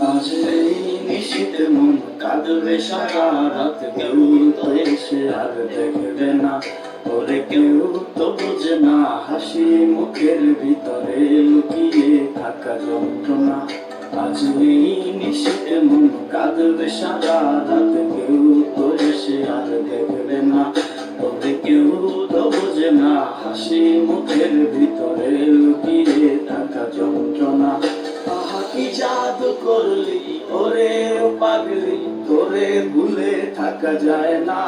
আজ এই নিশীথে মন কাঁদবে সারা রাত, কেউ তো এসে আর দেখবে না, ওরে কেউ তো বোঝে না হাসি মুখের ভিতরে লুকিয়ে থাকা যন্ত্রণা। আজ এই নিশীথে মন কাঁদবে সারা রাত, কেউ তো এসে আর দেখবে না, ওরে কেউ তো বোঝে না হাসি মুখের ভিতরে লুকিয়ে থাকা যন্ত্রণা। আহা কি জাদু করলি ওরে ও পাগলি, তোরে ভুলে থাকা যায় না।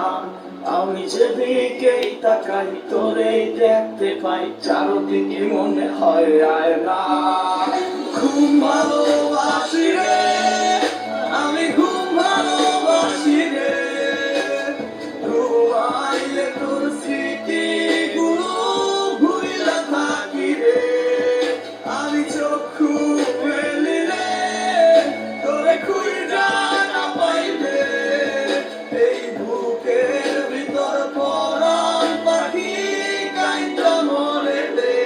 আমি যেদিকেই তাকাই তোরেই দেখতে পাই, চারদিকে মনে হয় আয়না। ঘুম ভালোবাসি রে, আমি ঘুম ভালোবাসি রে, ঘুমাইলে তোর স্মৃতিগুলো ভুইলা থাকি রে। আমি চক্ষু মেলিলে তোরে খুঁজা না পাইলে, এই বুকের ভিতর পরাণ পাখি কাইন্দা মরে রে।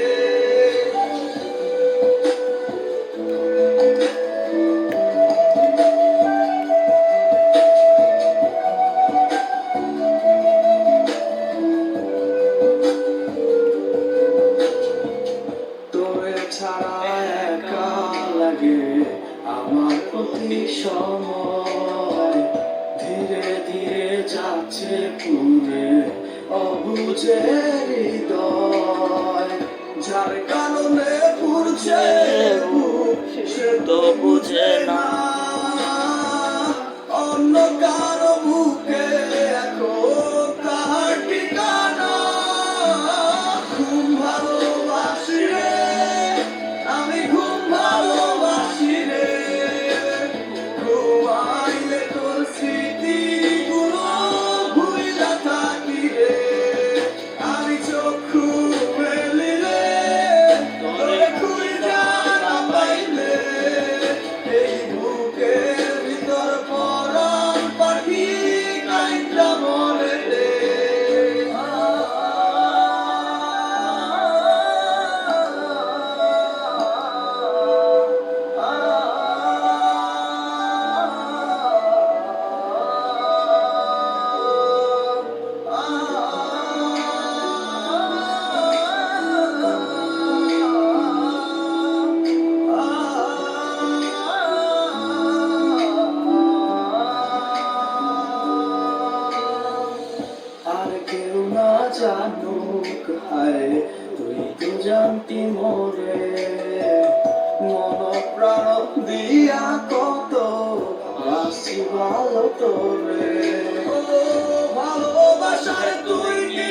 তোরে ছাড়া একা লাগে আমার প্রতি সময়, ধীরে ধীরে যাচ্ছে পুরে অবুঝে হৃদয়। যার কারণে পুরছে বুক সে তো বুঝে না, অন্য কারো বুকে এখন তার ঠিকানা। ঘুম ভালোবাসি রে, আমি ঘুম ভালোবাসি রে, ঘুমাইলে তোর স্মৃতিগুলো ভুইলা থাকি রে। আমি চক্ষু মেলিলে তোরে খুঁজা না পাইলে, এই বুকের ভিতর পরাণ পাখি কাইন্দা মরে রে। আর কেউ না জানুক হায়, তুই তো জানতি মোরে, মন প্রাণ দিয়া কত বাসি ভালো তোরে। ভালোবাসায় তুই কি